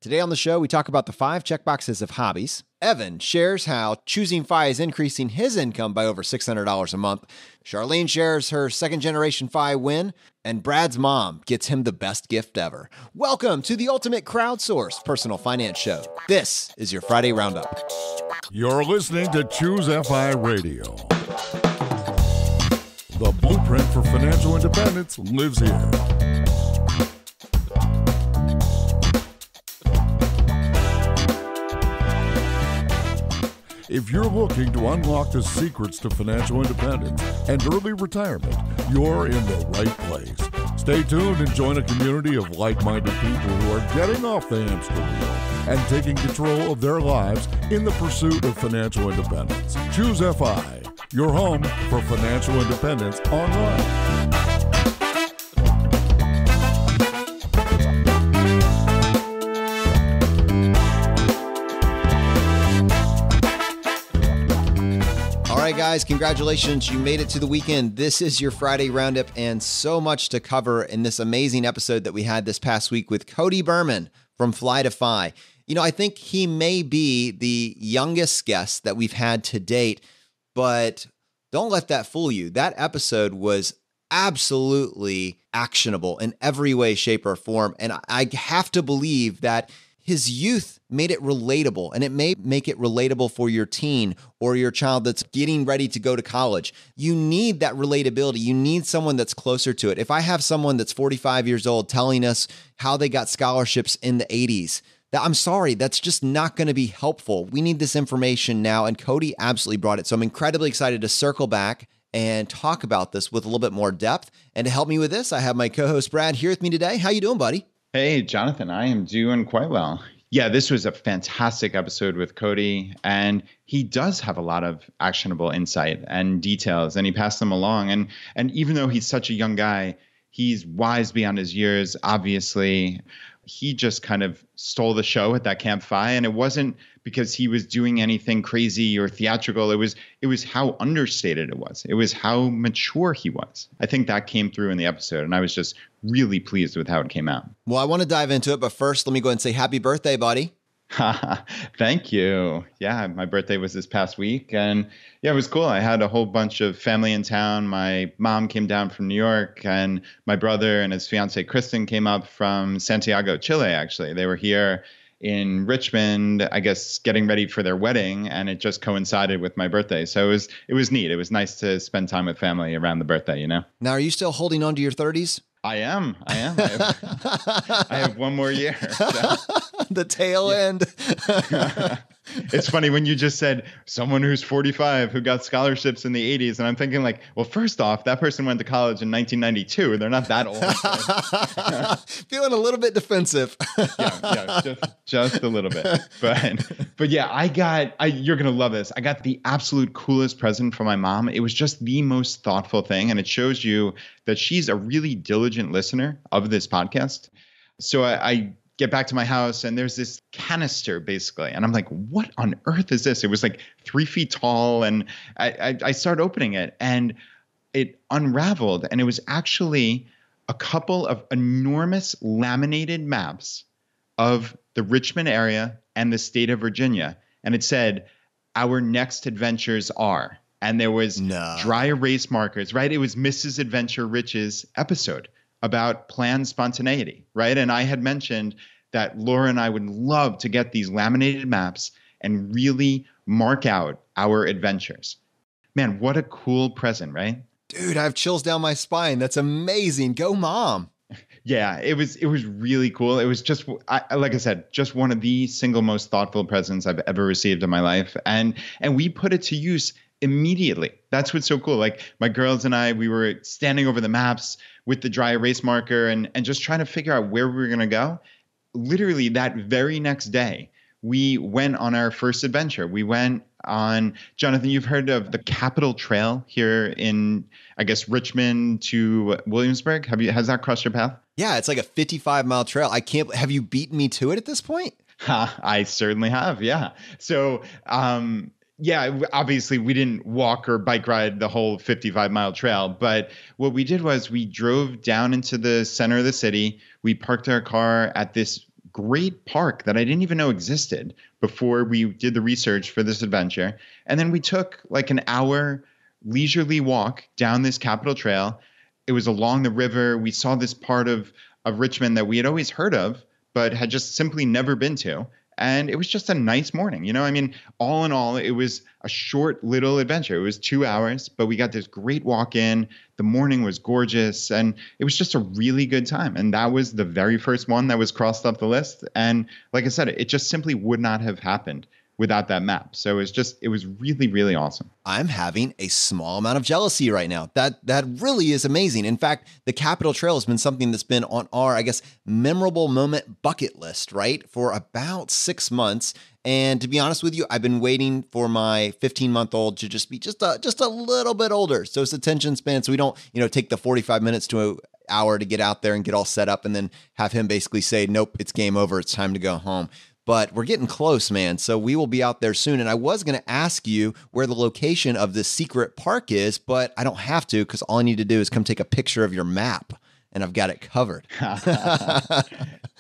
Today on the show, we talk about the 5 checkboxes of hobbies. Evan shares how ChooseFI is increasing his income by over $600 a month. Charlene shares her second-generation FI win. And Brad's mom gets him the best gift ever. Welcome to the ultimate crowdsourced personal finance show. This is your Friday Roundup. You're listening to ChooseFI Radio. The blueprint for financial independence lives here. If you're looking to unlock the secrets to financial independence and early retirement, you're in the right place. Stay tuned and join a community of like-minded people who are getting off the hamster wheel and taking control of their lives in the pursuit of financial independence. ChooseFI, your home for financial independence online. All right, guys, congratulations. You made it to the weekend. This is your Friday Roundup and so much to cover in this amazing episode that we had this past week with Cody Berman from Fly to Fi. You know, I think he may be the youngest guest that we've had to date, but don't let that fool you. That episode was absolutely actionable in every way, shape, or form. And I have to believe that his youth made it relatable, and it may make it relatable for your teen or your child that's getting ready to go to college. You need that relatability. You need someone that's closer to it. If I have someone that's 45 years old telling us how they got scholarships in the 80s, I'm sorry, that's just not going to be helpful. We need this information now, and Cody absolutely brought it. So I'm incredibly excited to circle back and talk about this with a little bit more depth. And to help me with this, I have my co-host Brad here with me today. How you doing, buddy? Hey, Jonathan, I am doing quite well. Yeah, this was a fantastic episode with Cody, and he does have a lot of actionable insight and details, and he passed them along. And even though he's such a young guy, he's wise beyond his years, obviously. He just kind of stole the show at that Camp Fi, and it wasn't because he was doing anything crazy or theatrical. It was how understated it was. It was how mature he was. I think that came through in the episode, and I was just really pleased with how it came out. Well, I want to dive into it, but first, let me go ahead and say happy birthday, buddy. Thank you. Yeah, my birthday was this past week, and yeah, it was cool. I had a whole bunch of family in town. My mom came down from New York, and my brother and his fiance Kristen came up from Santiago, Chile, actually. They were here in Richmond, I guess, getting ready for their wedding, and it just coincided with my birthday. So it was neat. It was nice to spend time with family around the birthday, you know? Now, are you still holding on to your 30s? I am. I have one more year. So. The tail end. It's funny when you just said someone who's 45 who got scholarships in the 80s. And I'm thinking like, well, first off, that person went to college in 1992. They're not that old. Right? Feeling a little bit defensive. Yeah, just a little bit. But yeah, you're going to love this. I got the absolute coolest present from my mom. It was just the most thoughtful thing. And it shows you that she's a really diligent listener of this podcast. So I get back to my house and there's this canister basically. And I'm like, what on earth is this? It was like 3 feet tall. And I started opening it and it unraveled. And it was actually a couple of enormous laminated maps of the Richmond area and the state of Virginia. And it said, our next adventures are. And there was dry erase markers, right? It was Mrs. Adventure Rich's episode about planned spontaneity, right? And I had mentioned that Laura and I would love to get these laminated maps and really mark out our adventures. Man, what a cool present, right? Dude, I have chills down my spine. That's amazing. Go mom. Yeah, it was really cool. It was just, like I said, just one of the single most thoughtful presents I've ever received in my life. And we put it to use immediately. That's what's so cool. Like my girls and I, we were standing over the maps with the dry erase marker and just trying to figure out where we were going to go. Literally that very next day, we went on our first adventure. We went on, Jonathan, you've heard of the Capitol Trail here in, I guess, Richmond to Williamsburg. Has that crossed your path? Yeah, it's like a 55-mile trail. Have you beaten me to it at this point? I certainly have. Yeah. So, yeah, obviously we didn't walk or bike ride the whole 55-mile trail, but what we did was we drove down into the center of the city. We parked our car at this great park that I didn't even know existed before we did the research for this adventure. And then we took like an hour leisurely walk down this Capitol Trail. It was along the river. We saw this part of Richmond that we had always heard of, but had just simply never been to. And it was just a nice morning. You know, I mean, all in all, it was a short little adventure. It was 2 hours, but we got this great walk in. The morning was gorgeous, and it was just a really good time. And that was the very first one that was crossed off the list. And like I said, it just simply would not have happened without that map. So it was really, really awesome. I'm having a small amount of jealousy right now. That really is amazing. In fact, the Capitol Trail has been something that's been on our, I guess, memorable moment bucket list, right? For about 6 months. And to be honest with you, I've been waiting for my 15-month-old to just be just a little bit older. So his attention span, so we don't, take the 45 minutes to an hour to get out there and get all set up and then have him basically say, nope, it's game over. It's time to go home. But we're getting close, man. So we will be out there soon. And I was going to ask you where the location of this secret park is, but I don't have to because all I need to do is come take a picture of your map and I've got it covered. That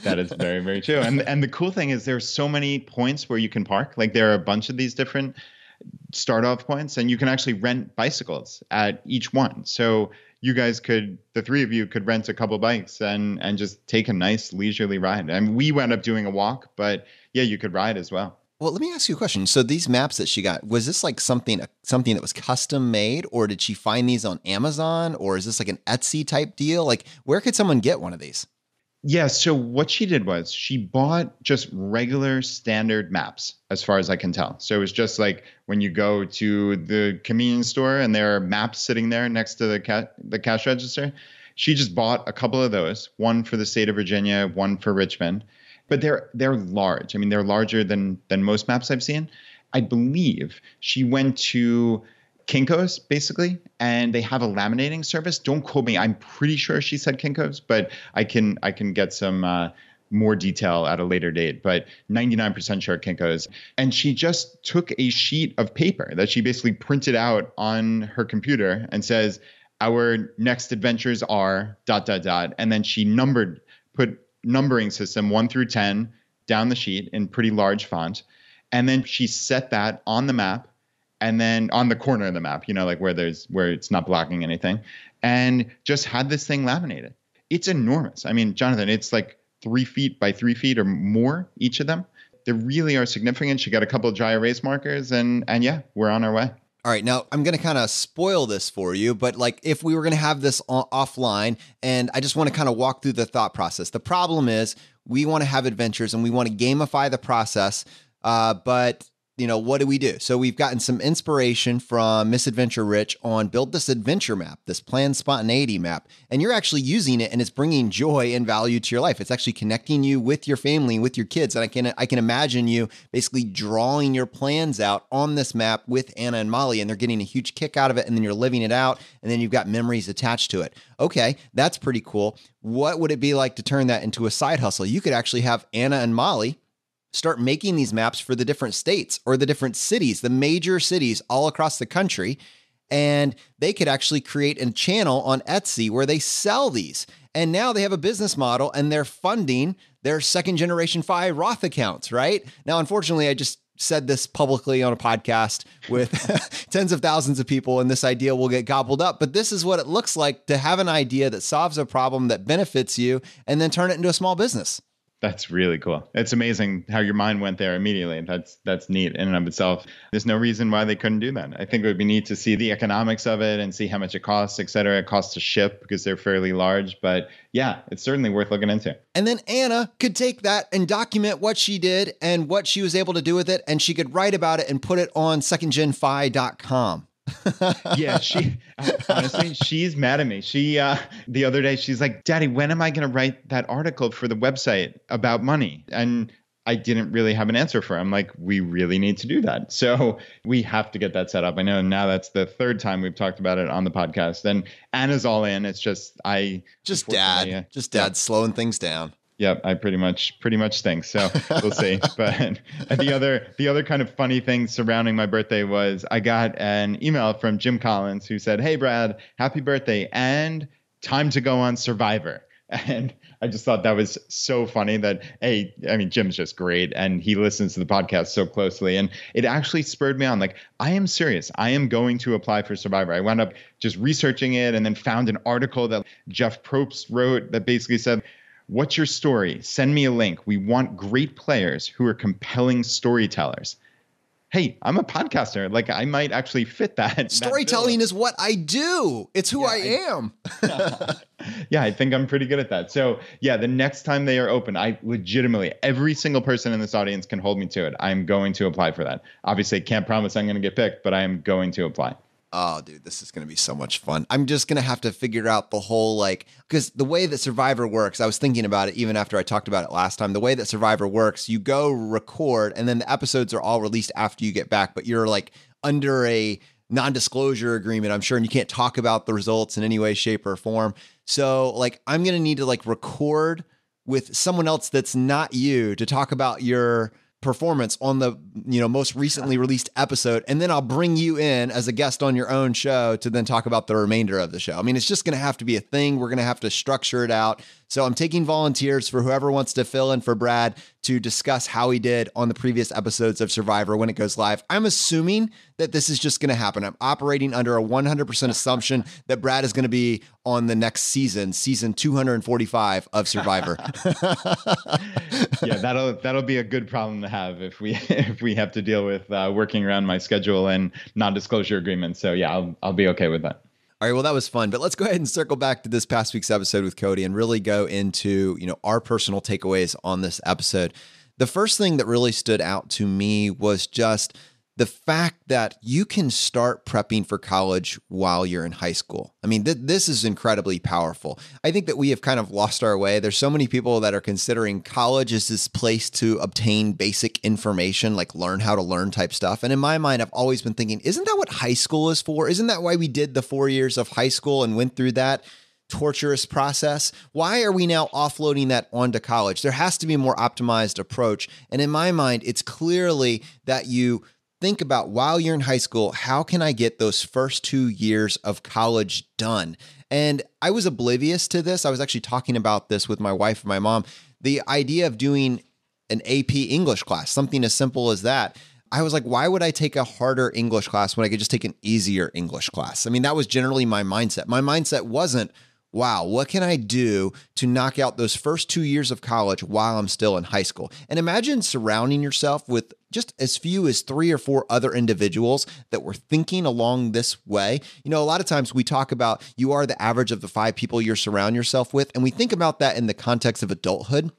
is very, very true. And the cool thing is there's so many points where you can park. Like there are a bunch of these different start off points and you can actually rent bicycles at each one. So you guys the three of you could rent a couple bikes and just take a nice leisurely ride. And we wound up doing a walk, but yeah, you could ride as well. Well, let me ask you a question. So these maps that she got, was this like something that was custom made, or did she find these on Amazon, or is this like an Etsy type deal? Like where could someone get one of these? Yeah, so what she did was she bought just regular standard maps, as far as I can tell. So it was just like when you go to the convenience store and there are maps sitting there next to the cash register. She just bought a couple of those, one for the state of Virginia, one for Richmond. But they're large. I mean, they're larger than most maps I've seen. I believe she went to Kinko's basically, and they have a laminating service. Don't quote me. I'm pretty sure she said Kinko's, but I can get some more detail at a later date, but 99% sure Kinko's. And she just took a sheet of paper that she basically printed out on her computer and says, our next adventures are ... And then she put numbering system 1 through 10 down the sheet in pretty large font. And then she set that on the map. And then on the corner of the map, like where it's not blocking anything, and just had this thing laminated. It's enormous. I mean, Jonathan, it's like 3 feet by 3 feet or more, each of them. They really are significant. She got a couple of dry erase markers and yeah, we're on our way. All right. Now I'm going to kind of spoil this for you, but like if we were going to have this offline, and I just want to kind of walk through the thought process. The problem is we want to have adventures and we want to gamify the process. But what do we do? So we've gotten some inspiration from Misadventure Rich on build this adventure map, this planned spontaneity map, and you're actually using it and it's bringing joy and value to your life. It's actually connecting you with your family, with your kids. And I can imagine you basically drawing your plans out on this map with Anna and Molly, and they're getting a huge kick out of it. And then you're living it out, and then you've got memories attached to it. Okay, that's pretty cool. What would it be like to turn that into a side hustle? You could actually have Anna and Molly start making these maps for the different states or the different cities, the major cities all across the country. And they could actually create a channel on Etsy where they sell these. And now they have a business model and they're funding their second generation FI Roth accounts, right? Now, unfortunately, I just said this publicly on a podcast with tens of thousands of people, and this idea will get gobbled up. But this is what it looks like to have an idea that solves a problem that benefits you and then turn it into a small business. That's really cool. It's amazing how your mind went there immediately. That's neat in and of itself. There's no reason why they couldn't do that. I think it would be neat to see the economics of it and see how much it costs, et cetera. It costs to ship because they're fairly large. But yeah, it's certainly worth looking into. And then Anna could take that and document what she did and what she was able to do with it. And she could write about it and put it on secondgenfi.com. Yeah, honestly, she's mad at me. She the other day, she's like, Daddy, when am I going to write that article for the website about money? And I didn't really have an answer for her. I'm like, we really need to do that. So we have to get that set up. I know now that's the third time we've talked about it on the podcast, and Anna's all in. It's just dad slowing things down. Yep, I pretty much think so. We'll see. But the other kind of funny thing surrounding my birthday was I got an email from Jim Collins who said, "Hey Brad, happy birthday and time to go on Survivor." And I just thought that was so funny that, hey, I mean, Jim's just great. And he listens to the podcast so closely. And it actually spurred me on. Like, I am serious. I am going to apply for Survivor. I wound up just researching it and then found an article that Jeff Probst wrote that basically said, what's your story? Send me a link. We want great players who are compelling storytellers. Hey, I'm a podcaster. Like, I might actually fit that. Storytelling is what I do. It's who I am. Yeah, I think I'm pretty good at that. So yeah, the next time they are open, I legitimately, every single person in this audience can hold me to it. I'm going to apply for that. Obviously, can't promise I'm going to get picked, but I am going to apply. Oh, dude, this is going to be so much fun. I'm just going to have to figure out the whole, like, because the way that Survivor works, I was thinking about it even after I talked about it last time. The way that Survivor works, you go record and then the episodes are all released after you get back, but you're like under a non-disclosure agreement, I'm sure, and you can't talk about the results in any way, shape, or form. So, like, I'm going to need to like record with someone else that's not you to talk about your performance on the most recently released episode, and then I'll bring you in as a guest on your own show to then talk about the remainder of the show. I mean, it's just going to have to be a thing. We're going to have to structure it out. So I'm taking volunteers for whoever wants to fill in for Brad to discuss how he did on the previous episodes of Survivor when it goes live. I'm assuming that this is just going to happen. I'm operating under a 100% assumption that Brad is going to be on the next season 245 of Survivor. Yeah, that'll be a good problem to have if we have to deal with working around my schedule and non-disclosure agreements. So yeah, I'll be okay with that. All right, well, that was fun, but let's go ahead and circle back to this past week's episode with Cody and really go into, our personal takeaways on this episode. The first thing that really stood out to me was just the fact that you can start prepping for college while you're in high school. I mean, this is incredibly powerful. I think that we have kind of lost our way. There's so many people that are considering college as this place to obtain basic information, like learn how to learn type stuff. And in my mind, I've always been thinking, isn't that what high school is for? Isn't that why we did the 4 years of high school and went through that torturous process? Why are we now offloading that onto college? There has to be a more optimized approach. And in my mind, it's clearly that you think about while you're in high school, how can I get those first 2 years of college done? And I was oblivious to this. I was actually talking about this with my wife and my mom. The idea of doing an AP English class, something as simple as that. I was like, why would I take a harder English class when I could just take an easier English class? I mean, that was generally my mindset. My mindset wasn't, wow, what can I do to knock out those first 2 years of college while I'm still in high school? And imagine surrounding yourself with just as few as 3 or 4 other individuals that were thinking along this way. A lot of times we talk about you are the average of the 5 people you surround yourself with, and we think about that in the context of adulthood.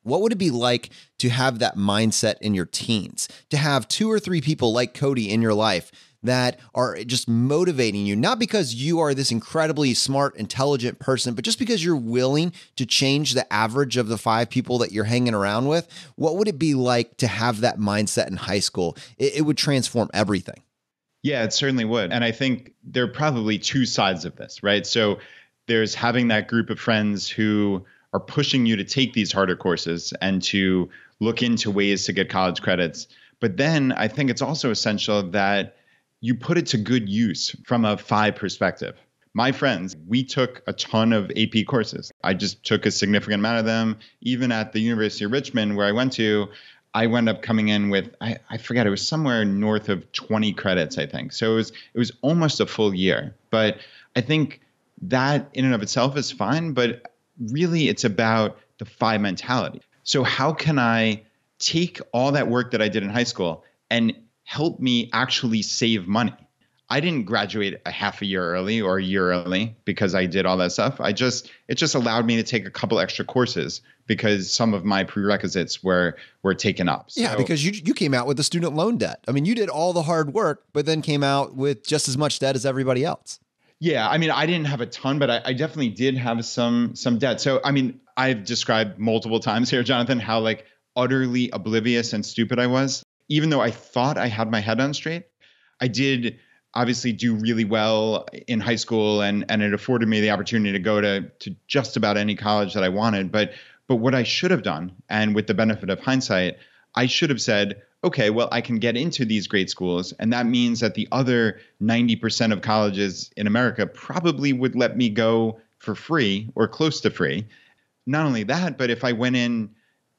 What would it be like to have that mindset in your teens, to have 2 or 3 people like Cody in your life that are just motivating you, not because you are this incredibly smart, intelligent person, but just because you're willing to change the average of the 5 people that you're hanging around with? What would it be like to have that mindset in high school? It would transform everything. Yeah, it certainly would. And I think there are probably 2 sides of this, right? So there's having that group of friends who are pushing you to take these harder courses and to look into ways to get college credits. But then I think it's also essential that you put it to good use from a FI perspective. My friends, we took a ton of AP courses. I just took a significant amount of them. Even at the University of Richmond, where I went to, I wound up coming in with, I forget, it was somewhere north of 20 credits, I think. So it was almost a full year. But I think that in and of itself is fine, but really it's about the FI mentality. So how can I take all that work that I did in high school and help me actually save money? I didn't graduate a half a year early or a year early because I did all that stuff. It just allowed me to take a couple extra courses because some of my prerequisites were taken up. Yeah, because you came out with the student loan debt. I mean, you did all the hard work, but then came out with just as much debt as everybody else. Yeah, I mean, I didn't have a ton, but I definitely did have some debt. So, I mean, I've described multiple times here, Jonathan, how like utterly oblivious and stupid I was. Even though I thought I had my head on straight, I did obviously do really well in high school, and it afforded me the opportunity to go to just about any college that I wanted. But what I should have done, and with the benefit of hindsight, I should have said, okay, well, I can get into these great schools, and that means that the other 90% of colleges in America probably would let me go for free or close to free. not only that, but if I went in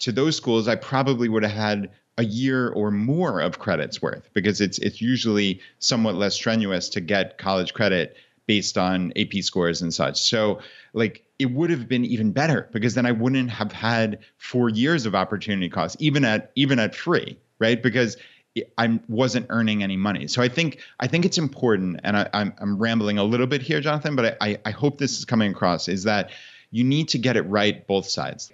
to those schools, I probably would have had a year or more of credits worth, because it's usually somewhat less strenuous to get college credit based on AP scores and such. So like it would have been even better, because then I wouldn't have had 4 years of opportunity costs, even at free, right? Because I wasn't earning any money. So I think it's important, and I'm rambling a little bit here, Jonathan, but I hope this is coming across, is that you need to get it right both sides.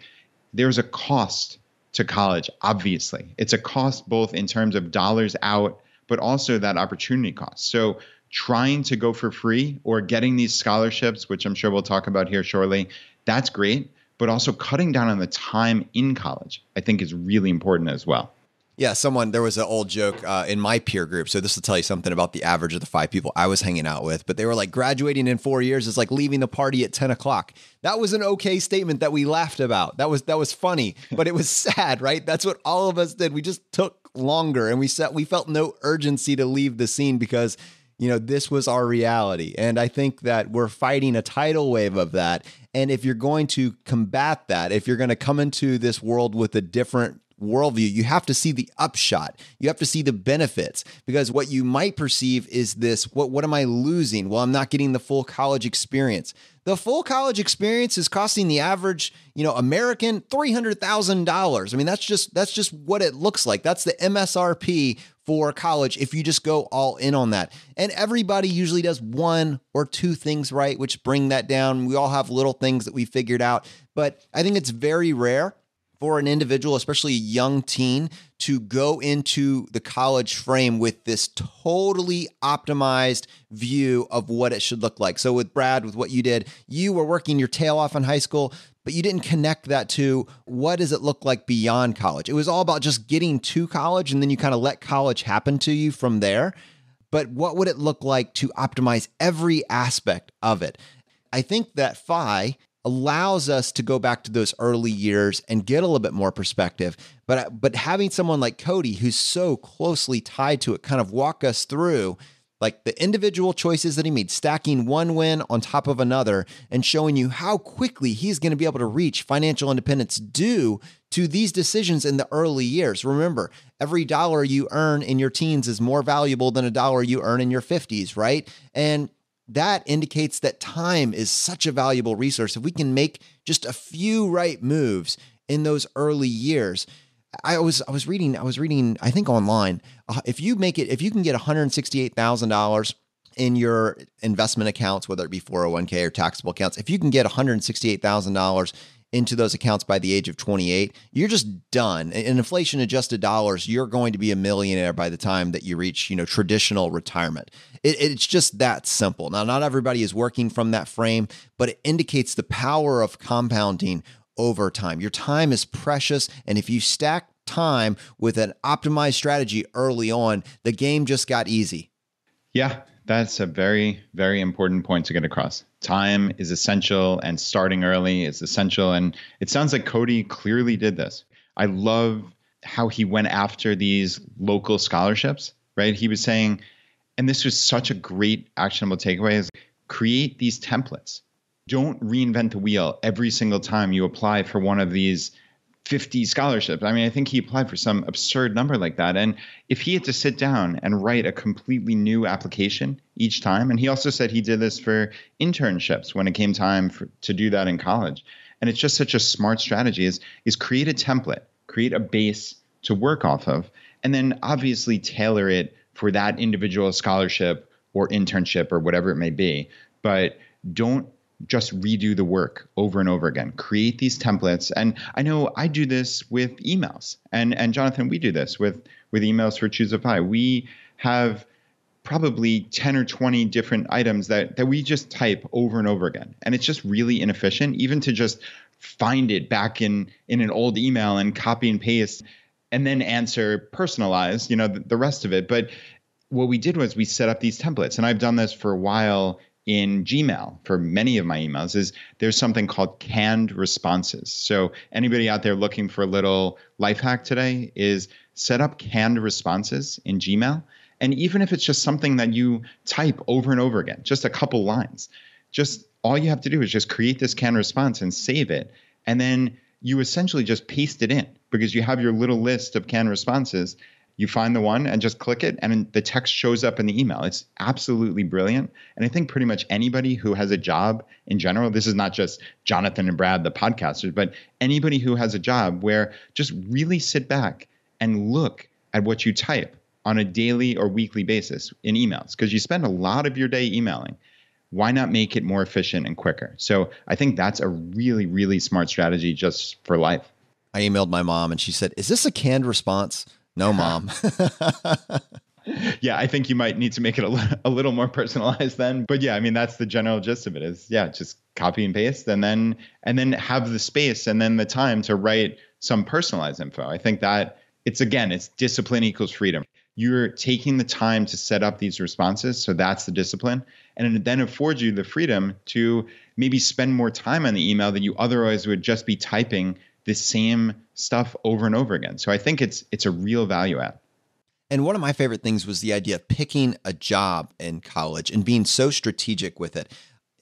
There's a cost to college, obviously. It's a cost both in terms of dollars out, but also that opportunity cost. So trying to go for free or getting these scholarships, which I'm sure we'll talk about here shortly, that's great. But also cutting down on the time in college, I think, is really important as well. Yeah, there was an old joke in my peer group. So this will tell you something about the average of the 5 people I was hanging out with. But they were like, graduating in 4 years is like leaving the party at 10 o'clock. That was an okay statement that we laughed about. That was funny, but it was sad, right? That's what all of us did. We just took longer, and we felt no urgency to leave the scene because, this was our reality. And I think that we're fighting a tidal wave of that. And if you're going to combat that, if you're going to come into this world with a different worldview, you have to see the upshot. You have to see the benefits, because what you might perceive is this, what am I losing? Well, I'm not getting the full college experience. The full college experience is costing the average, American $300,000. I mean, that's just what it looks like. That's the MSRP for college if you just go all in on that. And everybody usually does 1 or 2 things right, which bring that down. We all have little things that we figured out, but I think it's very rare for an individual, especially a young teen, to go into the college frame with this totally optimized view of what it should look like. So with Brad, with what you did, you were working your tail off in high school, but you didn't connect that to what does it look like beyond college. It was all about just getting to college, and then you kind of let college happen to you from there. But what would it look like to optimize every aspect of it? I think that FI allows us to go back to those early years and get a little bit more perspective. But having someone like Cody, who's so closely tied to it, kind of walk us through like the individual choices that he made, stacking one win on top of another and showing you how quickly he's going to be able to reach financial independence due to these decisions in the early years. Remember, every dollar you earn in your teens is more valuable than a dollar you earn in your 50s, right? And that indicates that time is such a valuable resource. If we can make just a few right moves in those early years. I was reading, I think online, if you can get $168,000 in your investment accounts, whether it be 401k or taxable accounts, if you can get $168,000 into those accounts by the age of 28, you're just done. In inflation adjusted dollars, you're going to be a millionaire by the time that you reach, traditional retirement. It's just that simple. Now, not everybody is working from that frame, but it indicates the power of compounding over time. Your time is precious. And if you stack time with an optimized strategy early on, the game just got easy. Yeah, that's a very, very important point to get across. Time is essential, and starting early is essential. And it sounds like Cody clearly did this. I love how he went after these local scholarships, right? He was saying, and this was such a great actionable takeaway, is create these templates. Don't reinvent the wheel every single time you apply for one of these 50 scholarships. I mean, I think he applied for some absurd number like that. And if he had to sit down and write a completely new application each time, and he also said he did this for internships when it came time to do that in college. And it's just such a smart strategy is create a template, create a base to work off of, and then obviously tailor it for that individual scholarship or internship or whatever it may be. But don't just redo the work over and over again. Create these templates. And I know I do this with emails. And Jonathan, we do this with emails for ChooseFI. We have probably 10 or 20 different items that we just type over and over again. And it's just really inefficient, even to just find it back in an old email and copy and paste and then answer personalized, the rest of it. But what we did was we set up these templates. And I've done this for a while in Gmail for many of my emails. Is there's something called canned responses. So anybody out there looking for a little life hack today is set up canned responses in Gmail. And even if it's just something that you type over and over again, just a couple lines, just all you have to do is just create this canned response and save it. And then you essentially just paste it in because you have your little list of canned responses. You find the one and just click it, and the text shows up in the email. It's absolutely brilliant. And I think pretty much anybody who has a job in general, this is not just Jonathan and Brad, the podcasters, but anybody who has a job where just really sit back and look at what you type on a daily or weekly basis in emails, because you spend a lot of your day emailing. Why not make it more efficient and quicker? So I think that's a really, really smart strategy just for life. I emailed my mom and she said, "Is this a canned response?" No, Mom. Yeah, I think you might need to make it a little more personalized then. But yeah, I mean, that's the general gist of it is, yeah, just copy and paste and then have the space and then the time to write some personalized info. I think that it's discipline equals freedom. You're taking the time to set up these responses. So that's the discipline. And it then affords you the freedom to maybe spend more time on the email that you otherwise would just be typing the same stuff over and over again. So I think it's a real value add. And one of my favorite things was the idea of picking a job in college and being so strategic with it.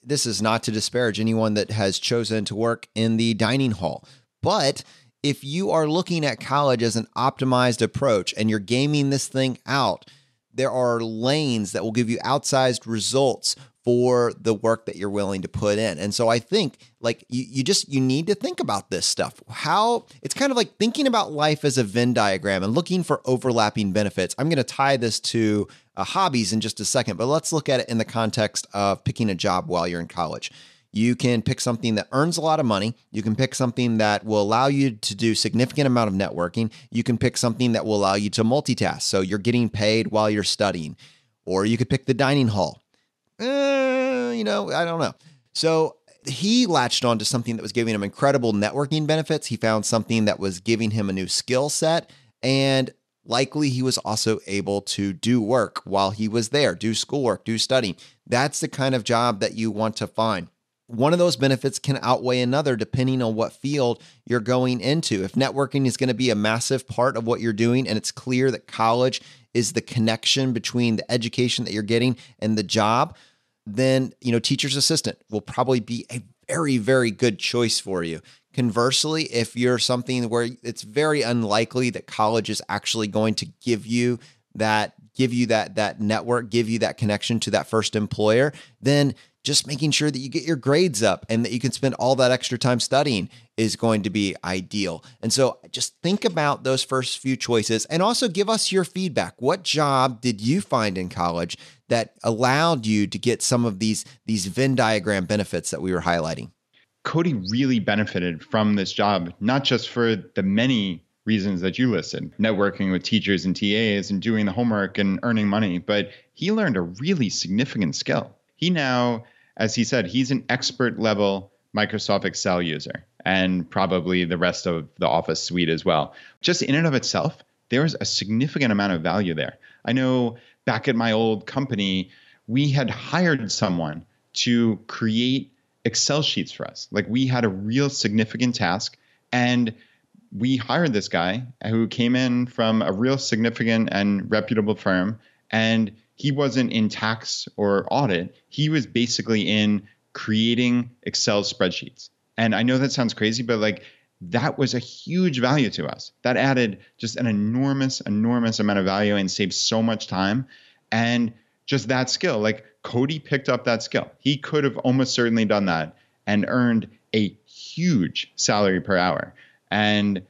This is not to disparage anyone that has chosen to work in the dining hall, but if you are looking at college as an optimized approach and you're gaming this thing out, there are lanes that will give you outsized results for the work that you're willing to put in. And so I think like you need to think about this stuff. How it's kind of like thinking about life as a Venn diagram and looking for overlapping benefits. I'm going to tie this to hobbies in just a second, but let's look at it in the context of picking a job while you're in college. You can pick something that earns a lot of money. You can pick something that will allow you to do significant amount of networking. You can pick something that will allow you to multitask. So you're getting paid while you're studying. Or you could pick the dining hall. I don't know. So he latched on to something that was giving him incredible networking benefits. He found something that was giving him a new skill set. And likely he was also able to do work while he was there, do schoolwork, do studying. That's the kind of job that you want to find. One of those benefits can outweigh another depending on what field you're going into. If networking is going to be a massive part of what you're doing, and it's clear that college is the connection between the education that you're getting and the job, then, teacher's assistant will probably be a very, very good choice for you. Conversely, if you're something where it's very unlikely that college is actually going to give you that network, give you that connection to that first employer, then just making sure that you get your grades up and that you can spend all that extra time studying is going to be ideal. And so just think about those first few choices and also give us your feedback. What job did you find in college that allowed you to get some of these Venn diagram benefits that we were highlighting? Cody really benefited from this job, not just for the many reasons that you listed, networking with teachers and TAs and doing the homework and earning money, but he learned a really significant skill. He now, as he said, he's an expert level Microsoft Excel user and probably the rest of the Office suite as well. Just in and of itself, there's a significant amount of value there. I know back at my old company, we had hired someone to create Excel sheets for us. Like we had a real significant task and we hired this guy who came in from a real significant and reputable firm, and he wasn't in tax or audit. He was basically in creating Excel spreadsheets. And I know that sounds crazy, but like that was a huge value to us. That added just an enormous amount of value and saved so much time. And just that skill, like Cody picked up that skill. He could have almost certainly done that and earned a huge salary per hour. And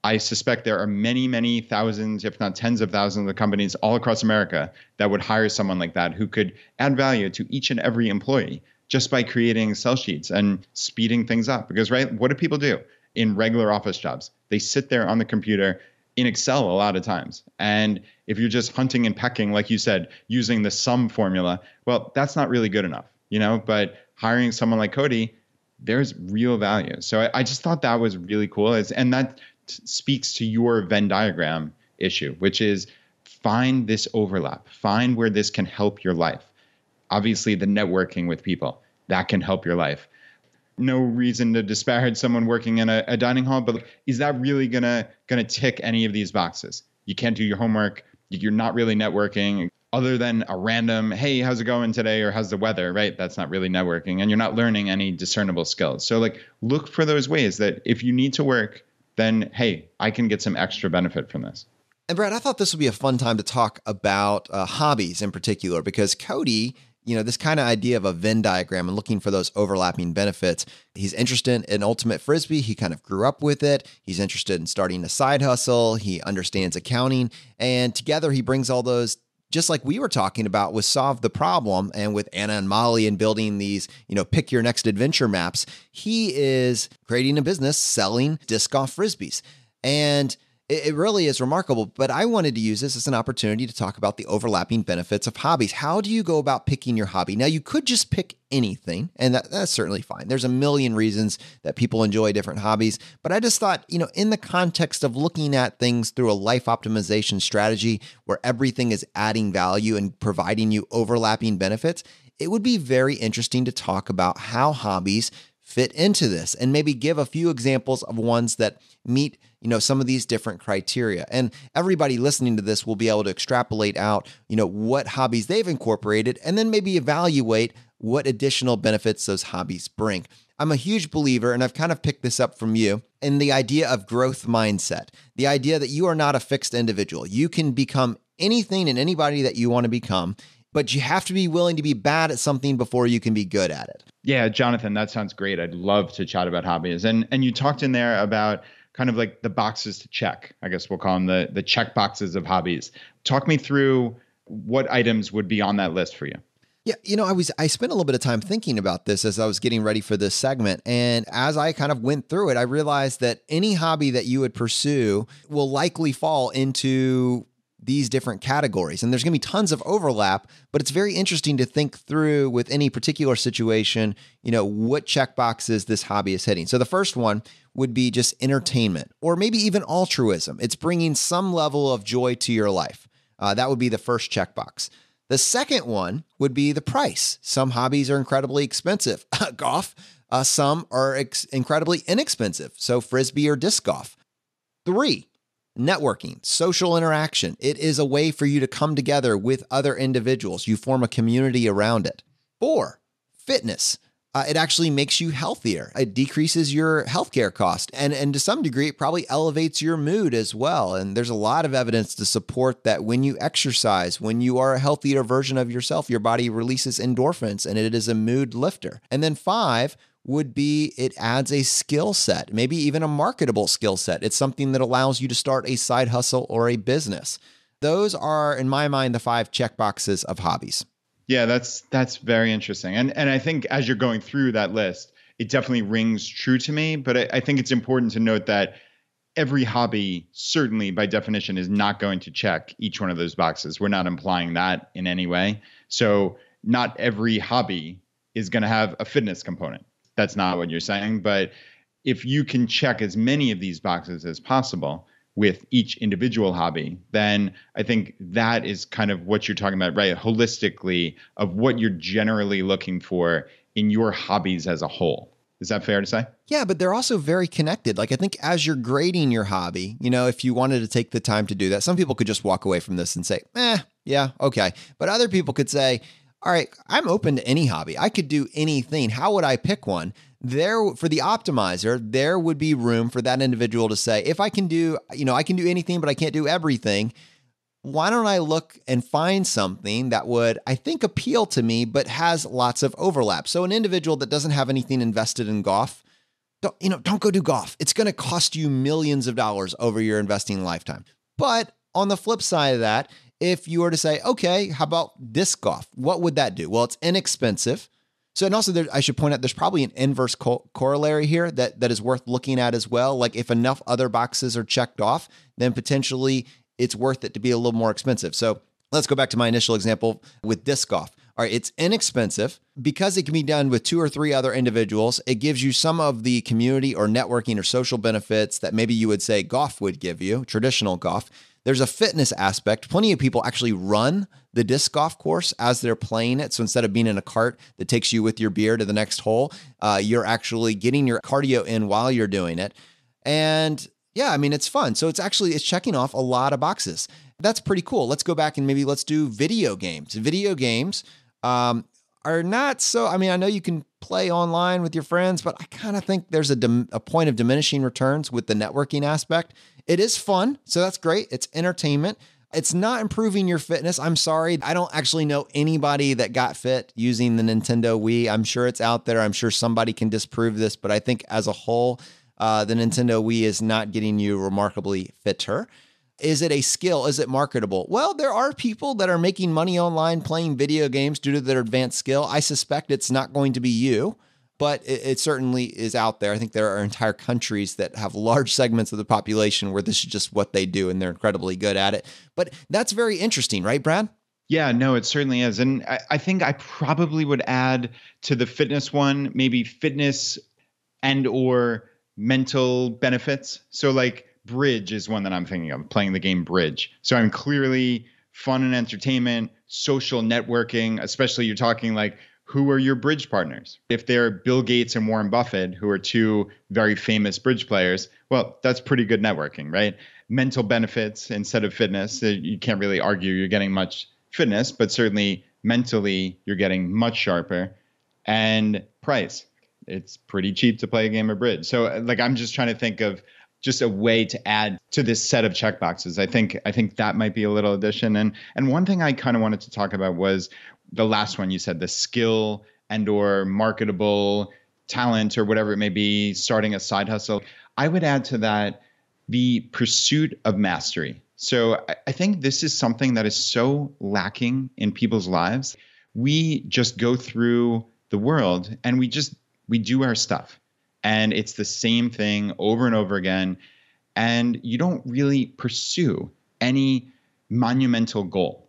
I suspect there are many, many thousands, if not tens of thousands of companies all across America that would hire someone like that who could add value to each and every employee just by creating Excel sheets and speeding things up. Because, right, what do people do in regular office jobs? They sit there on the computer in Excel a lot of times. And if you're just hunting and pecking, like you said, using the sum formula, well, that's not really good enough, but hiring someone like Cody, there's real value. So I just thought that was really cool. And that speaks to your Venn diagram issue, which is find this overlap, find where this can help your life. Obviously, the networking with people, that can help your life. No reason to disparage someone working in a dining hall, but is that really gonna tick any of these boxes? You can't do your homework. You're not really networking other than a random, hey, how's it going today? Or how's the weather, right? That's not really networking. And you're not learning any discernible skills. So like look for those ways that if you need to work, then, hey, I can get some extra benefit from this. And Brad, I thought this would be a fun time to talk about hobbies in particular, because Cody, this kind of idea of a Venn diagram and looking for those overlapping benefits. He's interested in ultimate frisbee. He kind of grew up with it. He's interested in starting a side hustle. He understands accounting, and together he brings all those, just like we were talking about with Solve the Problem and with Anna and Molly and building these, pick your next adventure maps. He is creating a business selling disc golf frisbees. And it really is remarkable, but I wanted to use this as an opportunity to talk about the overlapping benefits of hobbies. How do you go about picking your hobby? Now, you could just pick anything, and that's certainly fine. There's a million reasons that people enjoy different hobbies, but I just thought, in the context of looking at things through a life optimization strategy where everything is adding value and providing you overlapping benefits, it would be very interesting to talk about how hobbies fit into this and maybe give a few examples of ones that meet some of these different criteria. And everybody listening to this will be able to extrapolate out, what hobbies they've incorporated and then maybe evaluate what additional benefits those hobbies bring. I'm a huge believer, and I've kind of picked this up from you, in the idea of growth mindset, the idea that you are not a fixed individual. You can become anything and anybody that you want to become, but you have to be willing to be bad at something before you can be good at it. Yeah, Jonathan, that sounds great. I'd love to chat about hobbies. And you talked in there about kind of like the boxes to check. I guess we'll call them the check boxes of hobbies. Talk me through what items would be on that list for you. Yeah, I spent a little bit of time thinking about this as I was getting ready for this segment. And as I kind of went through it, I realized that any hobby that you would pursue will likely fall into these different categories. And there's going to be tons of overlap, but it's very interesting to think through with any particular situation, what check boxes this hobby is hitting. So the first one would be just entertainment, or maybe even altruism. It's bringing some level of joy to your life. That would be the first checkbox. The second one would be the price. Some hobbies are incredibly expensive. Golf. Some are incredibly inexpensive. So frisbee or disc golf. 3, networking, social interaction. It is a way for you to come together with other individuals. You form a community around it. 4, fitness. It actually makes you healthier. It decreases your healthcare cost. And to some degree, it probably elevates your mood as well. And there's a lot of evidence to support that when you exercise, when you are a healthier version of yourself, your body releases endorphins and it is a mood lifter. And then 5 would be it adds a skill set, maybe even a marketable skill set. It's something that allows you to start a side hustle or a business. Those are, in my mind, the 5 check boxes of hobbies. Yeah, that's very interesting. And I think as you're going through that list, it definitely rings true to me. But I think it's important to note that every hobby, certainly by definition, is not going to check each one of those boxes. We're not implying that in any way. So not every hobby is going to have a fitness component. That's not what you're saying. But if you can check as many of these boxes as possible with each individual hobby, then I think that is kind of what you're talking about, right? Holistically, of what you're generally looking for in your hobbies as a whole. Is that fair to say? Yeah, but they're also very connected. Like I think as you're grading your hobby, if you wanted to take the time to do that, some people could just walk away from this and say, yeah, okay. But other people could say, all right, I'm open to any hobby. I could do anything. How would I pick one? There, for the optimizer, there would be room for that individual to say, if I can do, I can do anything, but I can't do everything. Why don't I look and find something that would, I think, appeal to me, but has lots of overlap? So an individual that doesn't have anything invested in golf, don't go do golf. It's going to cost you millions of dollars over your investing lifetime. But on the flip side of that, if you were to say, okay, how about disc golf? What would that do? Well, it's inexpensive. So, and also I should point out, there's probably an inverse corollary here that is worth looking at as well. Like if enough other boxes are checked off, then potentially it's worth it to be a little more expensive. So let's go back to my initial example with disc golf. All right, it's inexpensive because it can be done with 2 or 3 other individuals. It gives you some of the community or networking or social benefits that maybe you would say golf would give you, traditional golf. There's a fitness aspect. Plenty of people actually run the disc golf course as they're playing it. So instead of being in a cart that takes you with your beer to the next hole, you're actually getting your cardio in while you're doing it. And Yeah, I mean, it's fun. So it's checking off a lot of boxes. That's pretty cool. Let's go back and maybe let's do video games. Video games are not so, I mean, I know you can play online with your friends, but I kind of think there's a point of diminishing returns with the networking aspect. It is fun. So that's great. It's entertainment. It's not improving your fitness. I'm sorry. I don't actually know anybody that got fit using the Nintendo Wii. I'm sure it's out there. I'm sure somebody can disprove this, but I think as a whole, the Nintendo Wii is not getting you remarkably fitter. Is it a skill? Is it marketable? Well, there are people that are making money online playing video games due to their advanced skill. I suspect it's not going to be you, but it certainly is out there. I think there are entire countries that have large segments of the population where this is just what they do and they're incredibly good at it. But that's very interesting, right, Brad? Yeah, no, it certainly is. And I think I probably would add to the fitness one, maybe fitness and or mental benefits. So like bridge is one that I'm thinking of, playing the game bridge. So I'm clearly fun and entertainment, social networking, especially you're talking like, who are your bridge partners? If they're Bill Gates and Warren Buffett, who are two very famous bridge players, well, that's pretty good networking, right? Mental benefits instead of fitness. You can't really argue you're getting much fitness, but certainly mentally you're getting much sharper. And price. It's pretty cheap to play a game of bridge. So like, I'm just trying to think of just a way to add to this set of checkboxes. I think that might be a little addition. And one thing I kind of wanted to talk about was the last one you said, the skill and or marketable talent or whatever it may be, starting a side hustle. I would add to that the pursuit of mastery. So I think this is something that is so lacking in people's lives. We just go through the world and we do our stuff. And it's the same thing over and over again. And you don't really pursue any monumental goal.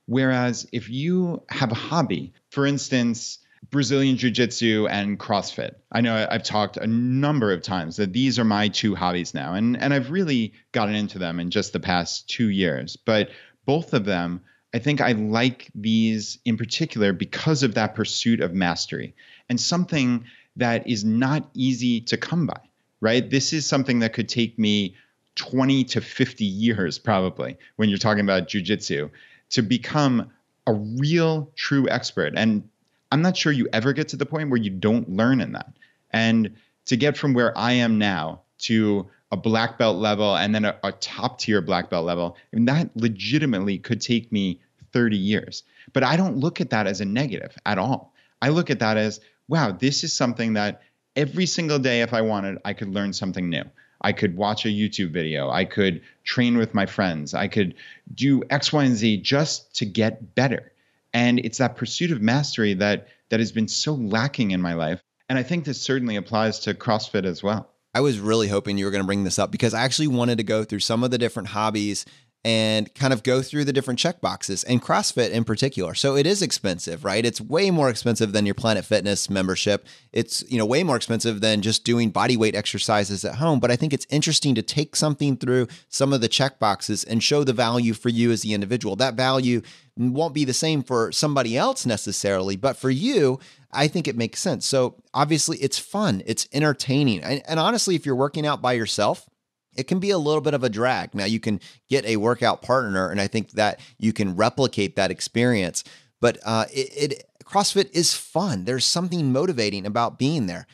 Whereas if you have a hobby, for instance, Brazilian Jiu-Jitsu and CrossFit. I know I've talked a number of times that these are my two hobbies now. And I've really gotten into them in just the past 2 years. But both of them, I think I like these in particular because of that pursuit of mastery and something that is not easy to come by, right? This is something that could take me 20 to 50 years probably when you're talking about jiu-jitsu to become a real true expert. And I'm not sure you ever get to the point where you don't learn in that. And to get from where I am now to a black belt level and then a top tier black belt level, and that legitimately could take me 30 years. But I don't look at that as a negative at all. I look at that as, wow, this is something that every single day, if I wanted, I could learn something new. I could watch a YouTube video. I could train with my friends. I could do X, Y, and Z just to get better. And it's that pursuit of mastery that has been so lacking in my life. And I think this certainly applies to CrossFit as well. I was really hoping you were going to bring this up because I actually wanted to go through some of the different hobbies and kind of go through the different checkboxes and CrossFit in particular. So it is expensive, right? It's way more expensive than your Planet Fitness membership. It's, way more expensive than just doing body weight exercises at home. But I think it's interesting to take something through some of the checkboxes and show the value for you as the individual. That value won't be the same for somebody else necessarily, but for you, I think it makes sense. So obviously it's fun, it's entertaining. And honestly, if you're working out by yourself, it can be a little bit of a drag. Now you can get a workout partner, and I think that you can replicate that experience. But CrossFit is fun. There's something motivating about being there.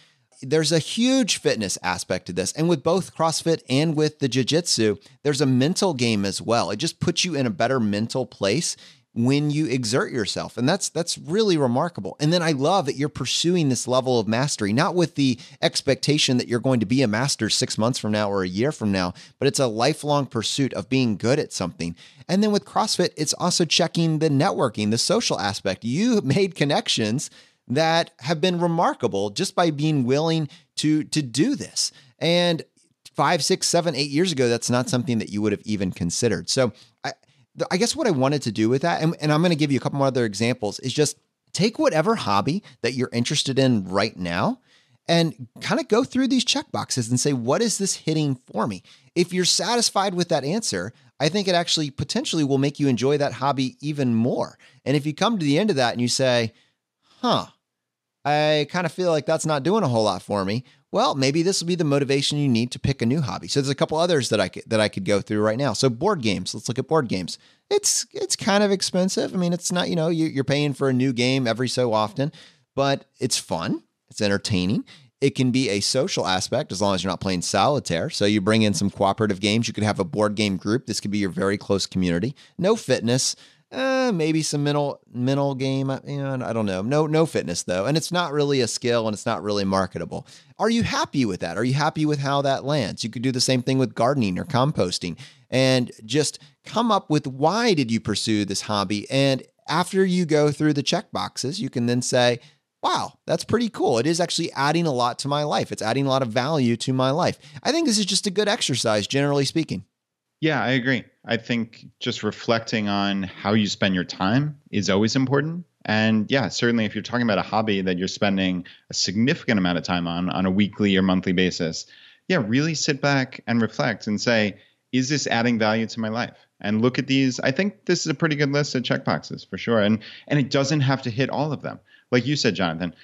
There's a huge fitness aspect to this. And with both CrossFit and with the Jiu-Jitsu, there's a mental game as well. It just puts you in a better mental place when you exert yourself. And that's really remarkable. And then I love that you're pursuing this level of mastery, not with the expectation that you're going to be a master 6 months from now or a year from now, but it's a lifelong pursuit of being good at something. And then with CrossFit, it's also checking the networking, the social aspect. You made connections that have been remarkable just by being willing to do this. And 5, 6, 7, 8 years ago, that's not something that you would have even considered. So I guess what I wanted to do with that, and I'm going to give you a couple more other examples, is just take whatever hobby that you're interested in right now and kind of go through these checkboxes and say, what is this hitting for me? If you're satisfied with that answer, I think it actually potentially will make you enjoy that hobby even more. And if you come to the end of that and you say, I kind of feel like that's not doing a whole lot for me. well, maybe this will be the motivation you need to pick a new hobby. So there's a couple others that I could go through right now. So board games. Let's look at board games. It's kind of expensive. I mean, it's not, you're paying for a new game every so often, but it's fun. It's entertaining. It can be a social aspect as long as you're not playing solitaire. So you bring in some cooperative games. You could have a board game group. This could be your very close community. No fitness. Maybe some mental game. I don't know. No fitness though. And it's not really a skill and it's not really marketable. Are you happy with that? Are you happy with how that lands? You could do the same thing with gardening or composting and just come up with why did you pursue this hobby? And after you go through the check boxes, you can then say, wow, that's pretty cool. It is actually adding a lot to my life. It's adding a lot of value to my life. I think this is just a good exercise, generally speaking. Yeah, I agree. I think just reflecting on how you spend your time is always important. And yeah, certainly if you're talking about a hobby that you're spending a significant amount of time on a weekly or monthly basis, yeah, really sit back and reflect and say, is this adding value to my life? And look at these. I think this is a pretty good list of checkboxes for sure. And it doesn't have to hit all of them. Like you said, Jonathan,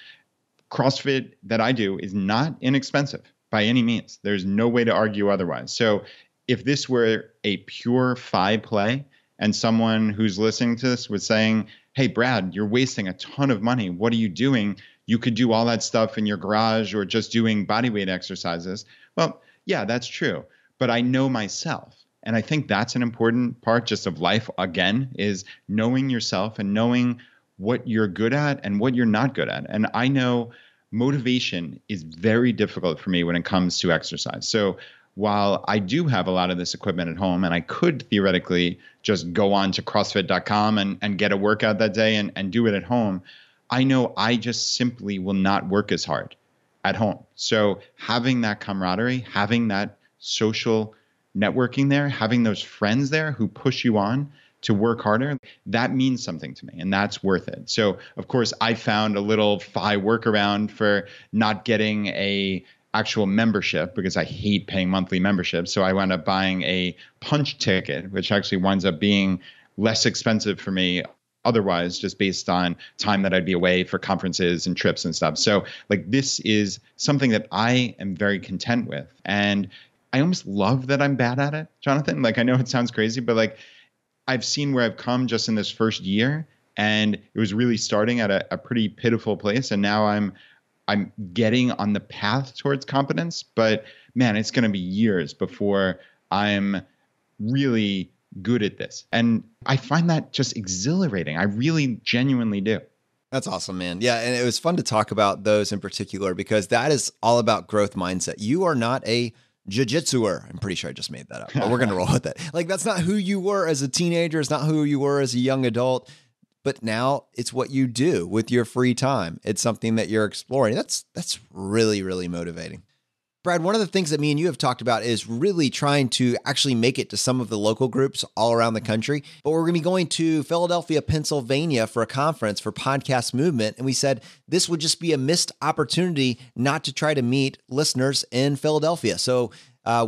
CrossFit that I do is not inexpensive by any means. There's no way to argue otherwise. So if this were a pure FI play and someone who's listening to this was saying, hey, Brad, you're wasting a ton of money. What are you doing? You could do all that stuff in your garage or just doing bodyweight exercises. Well, yeah, that's true. But I know myself. And I think that's an important part just of life, again, is knowing yourself and knowing what you're good at and what you're not good at. And I know motivation is very difficult for me when it comes to exercise. So while I do have a lot of this equipment at home and I could theoretically just go on to CrossFit.com and get a workout that day and do it at home, I know I just simply will not work as hard at home. So having that camaraderie, having that social networking there, having those friends there who push you on to work harder, that means something to me and that's worth it. So of course I found a little FI workaround for not getting a actual membership because I hate paying monthly memberships. So I wound up buying a punch ticket, which actually winds up being less expensive for me otherwise, just based on time that I'd be away for conferences and trips and stuff. So like this is something that I am very content with. And I almost love that I'm bad at it, Jonathan. Like I know it sounds crazy, but like I've seen where I've come just in this first year and it was really starting at a pretty pitiful place. And now I'm getting on the path towards competence, but man, it's going to be years before I'm really good at this. And I find that just exhilarating. I really genuinely do. That's awesome, man. Yeah. And it was fun to talk about those in particular because that is all about growth mindset. You are not a jiu-jitsuer. I'm pretty sure I just made that up, but we're going to roll with it. Like that's not who you were as a teenager. It's not who you were as a young adult. But now it's what you do with your free time. It's something that you're exploring. That's really, really motivating. Brad, one of the things that me and you have talked about is really trying to actually make it to some of the local groups all around the country. But we're going to be going to Philadelphia, Pennsylvania for a conference for Podcast Movement. And we said this would just be a missed opportunity not to try to meet listeners in Philadelphia. So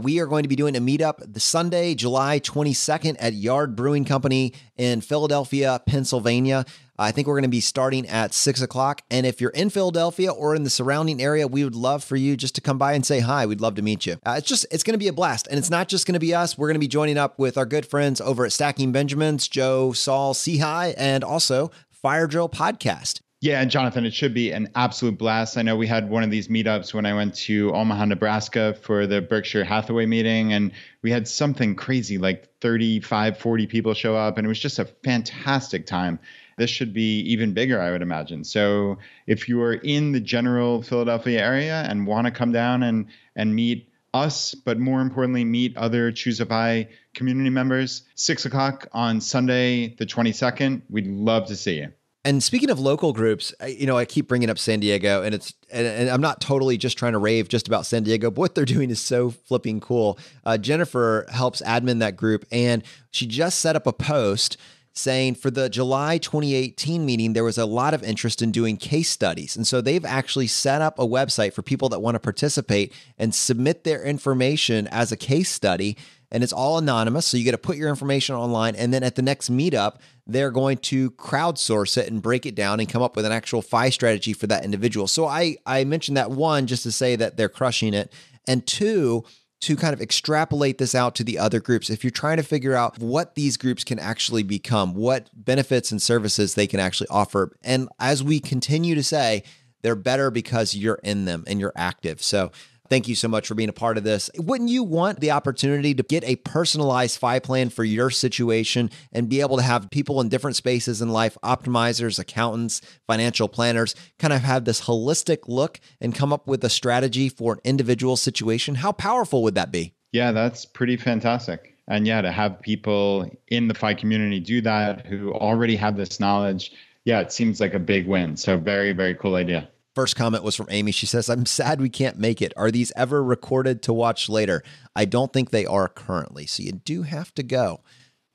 we are going to be doing a meetup the Sunday, July 22nd at Yard Brewing Company in Philadelphia, Pennsylvania. I think we're going to be starting at 6:00. And if you're in Philadelphia or in the surrounding area, we would love for you just to come by and say hi. We'd love to meet you. It's going to be a blast. And it's not just going to be us. We're going to be joining up with our good friends over at Stacking Benjamins, Joe, Saul, Sehi, and also Fire Drill Podcast. Yeah, and Jonathan, it should be an absolute blast. I know we had one of these meetups when I went to Omaha, Nebraska for the Berkshire Hathaway meeting, and we had something crazy, like 35, 40 people show up, and it was just a fantastic time. This should be even bigger, I would imagine. So if you are in the general Philadelphia area and want to come down and meet us, but more importantly, meet other ChooseFI community members, 6:00 on Sunday, the 22nd, we'd love to see you. And speaking of local groups, I keep bringing up San Diego, and I'm not totally just trying to rave just about San Diego, but what they're doing is so flipping cool. Jennifer helps admin that group, and she just set up a post saying for the July 2018 meeting, there was a lot of interest in doing case studies. And so they've actually set up a website for people that want to participate and submit their information as a case study. and it's all anonymous. So you get to put your information online. And then at the next meetup, they're going to crowdsource it and break it down and come up with an actual FI strategy for that individual. So I mentioned that, one, just to say that they're crushing it, and two, to kind of extrapolate this out to the other groups. If you're trying to figure out what these groups can actually become, what benefits and services they can actually offer. And as we continue to say, they're better because you're in them and you're active. So thank you so much for being a part of this. Wouldn't you want the opportunity to get a personalized FI plan for your situation and be able to have people in different spaces in life, optimizers, accountants, financial planners, kind of have this holistic look and come up with a strategy for an individual situation? How powerful would that be? Yeah, that's pretty fantastic. And yeah, to have people in the FI community do that who already have this knowledge, yeah, it seems like a big win. So very, very cool idea. First comment was from Amy. She says, I'm sad we can't make it. Are these ever recorded to watch later? I don't think they are currently. So you do have to go.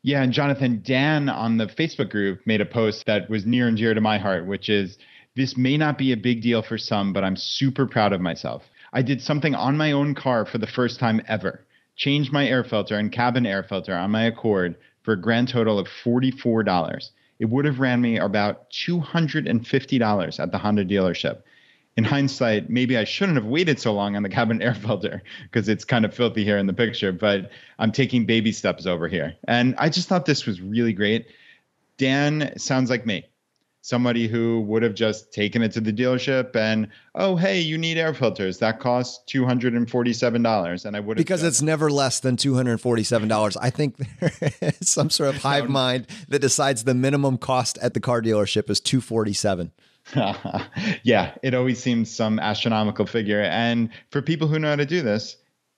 Yeah. And Jonathan, Dan on the Facebook group made a post that was near and dear to my heart, which is, this may not be a big deal for some, but I'm super proud of myself. I did something on my own car for the first time ever. Changed my air filter and cabin air filter on my Accord for a grand total of $44. It would have ran me about $250 at the Honda dealership. In hindsight, maybe I shouldn't have waited so long on the cabin air filter because it's kind of filthy here in the picture, but I'm taking baby steps over here. And I just thought this was really great. Dan sounds like me, somebody who would have just taken it to the dealership and, oh, hey, you need air filters. That costs $247. And I would have, because it's never less than $247. I think there's some sort of hive mind that decides the minimum cost at the car dealership is $247. Yeah, it always seems some astronomical figure. And for people who know how to do this,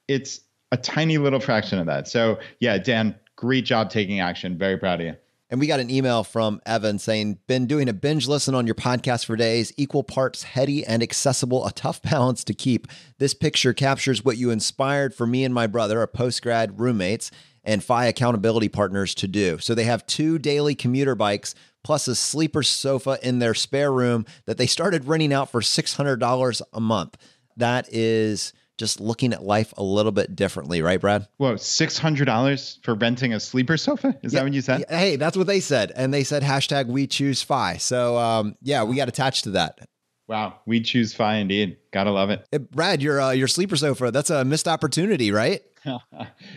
it's a tiny little fraction of that. So yeah, Dan, great job taking action. Very proud of you. And we got an email from Evan saying, been doing a binge listen on your podcast for days, equal parts heady and accessible, a tough balance to keep. This picture captures what you inspired for me and my brother, our post-grad roommates and FI accountability partners, to do. So they have 2 daily commuter bikes plus a sleeper sofa in their spare room that they started renting out for $600 a month. That is just looking at life a little bit differently, right, Brad? Whoa, $600 for renting a sleeper sofa? Is that what you said? Hey, that's what they said. And they said hashtag we choose FI. So yeah, we got attached to that. Wow, we choose FI indeed. Gotta love it. Brad, your sleeper sofa, that's a missed opportunity, right?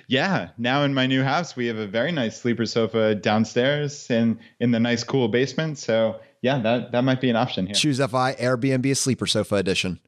Yeah. Now in my new house, we have a very nice sleeper sofa downstairs and in the nice, cool basement. So yeah, that might be an option here. ChooseFI Airbnb sleeper sofa edition.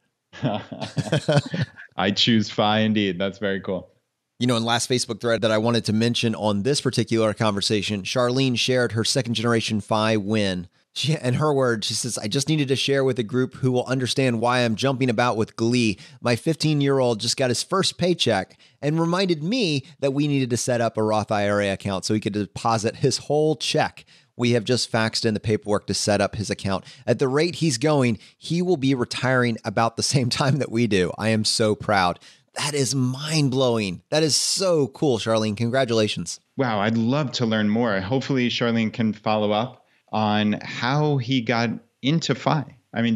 I choose FI indeed. That's very cool. You know, in last Facebook thread that I wanted to mention on this particular conversation, Charlene shared her second generation FI win. In her words, she says, I just needed to share with a group who will understand why I'm jumping about with glee. My 15-year-old just got his first paycheck and reminded me that we needed to set up a Roth IRA account so he could deposit his whole check. We have just faxed in the paperwork to set up his account. At the rate he's going, he will be retiring about the same time that we do. I am so proud. That is mind-blowing. That is so cool, Charlene. Congratulations. Wow, I'd love to learn more. Hopefully, Charlene can follow up on how he got into FI. I mean,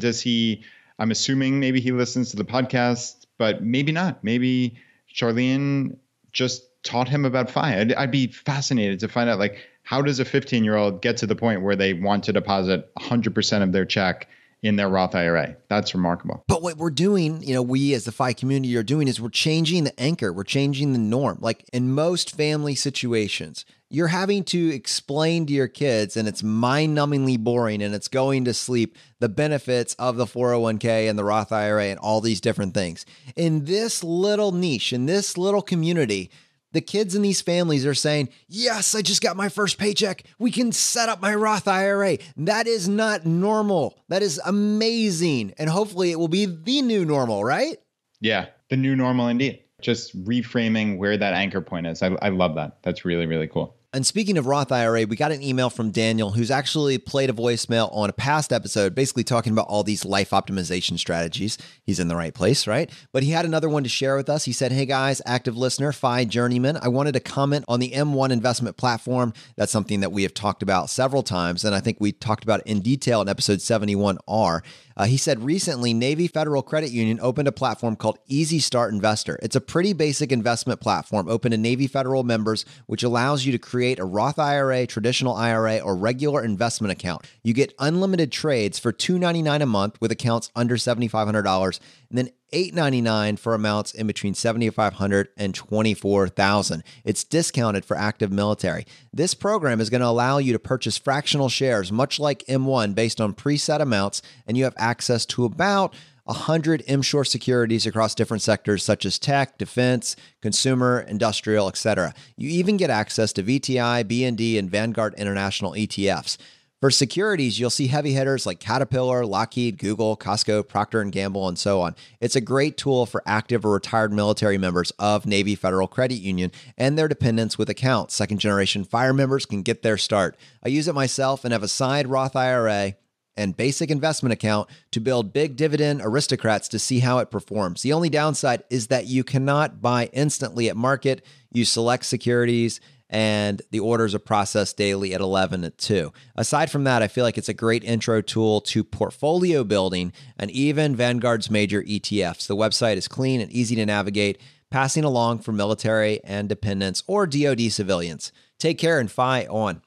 I'm assuming maybe he listens to the podcast, but maybe not. Maybe Charlene just taught him about FI. I'd be fascinated to find out, like, how does a 15-year-old get to the point where they want to deposit 100% of their check in their Roth IRA? That's remarkable. But what we're doing, we as the FI community are doing is we're changing the anchor. We're changing the norm. Like in most family situations, you're having to explain to your kids, and it's mind-numbingly boring, and it's going to sleep, the benefits of the 401k and the Roth IRA and all these different things. In this little niche, in this little community, the kids in these families are saying, yes, I just got my first paycheck. We can set up my Roth IRA. That is not normal. That is amazing. And hopefully it will be the new normal, right? Yeah, the new normal indeed. Just reframing where that anchor point is. I love that. That's really, really cool. And speaking of Roth IRA, we got an email from Daniel, who's actually played a voicemail on a past episode, basically talking about all these life optimization strategies. He's in the right place, right? But he had another one to share with us. He said, hey guys, active listener, FI journeyman. I wanted to comment on the M1 investment platform. That's something that we have talked about several times, and I think we talked about it in detail in episode 71R. He said, recently, Navy Federal Credit Union opened a platform called Easy Start Investor. It's a pretty basic investment platform open to Navy Federal members, which allows you to create a Roth IRA, traditional IRA, or regular investment account. You get unlimited trades for $299 a month with accounts under $7,500, and then $899 for amounts in between $7,500 and $24,000. It's discounted for active military. This program is going to allow you to purchase fractional shares, much like M1, based on preset amounts, and you have access to about 100 M-Shore securities across different sectors such as tech, defense, consumer, industrial, etc. You even get access to VTI, BND, and Vanguard International ETFs. For securities, you'll see heavy hitters like Caterpillar, Lockheed, Google, Costco, Procter & Gamble, and so on. It's a great tool for active or retired military members of Navy Federal Credit Union and their dependents with accounts. Second-generation fire members can get their start. I use it myself and have a side Roth IRA and basic investment account to build big dividend aristocrats to see how it performs. The only downside is that you cannot buy instantly at market. You select securities, and the orders are processed daily at 11 at 2. Aside from that, I feel like it's a great intro tool to portfolio building and even Vanguard's major ETFs. The website is clean and easy to navigate, passing along for military and dependents or DoD civilians. Take care and FI on.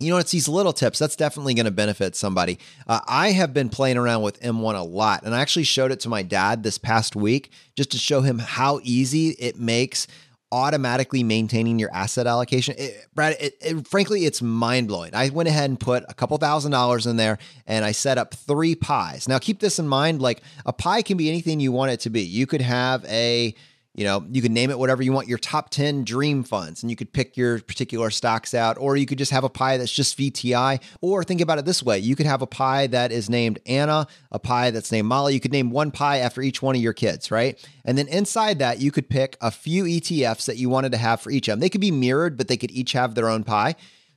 You know, it's these little tips that's definitely going to benefit somebody. I have been playing around with M1 a lot, and I actually showed it to my dad this past week just to show him how easy it makes automatically maintaining your asset allocation. Brad, frankly, it's mind-blowing. I went ahead and put a couple $1,000s in there, and I set up 3 pies. Now, keep this in mind, like a pie can be anything you want it to be. You could have you can name it whatever you want, your top 10 dream funds, and you could pick your particular stocks out, or you could just have a pie that's just VTI, or think about it this way. You could have a pie that is named Anna, a pie that's named Molly. You could name one pie after each one of your kids, right? And then inside that, you could pick a few ETFs that you wanted to have for each of them. They could be mirrored, but they could each have their own pie.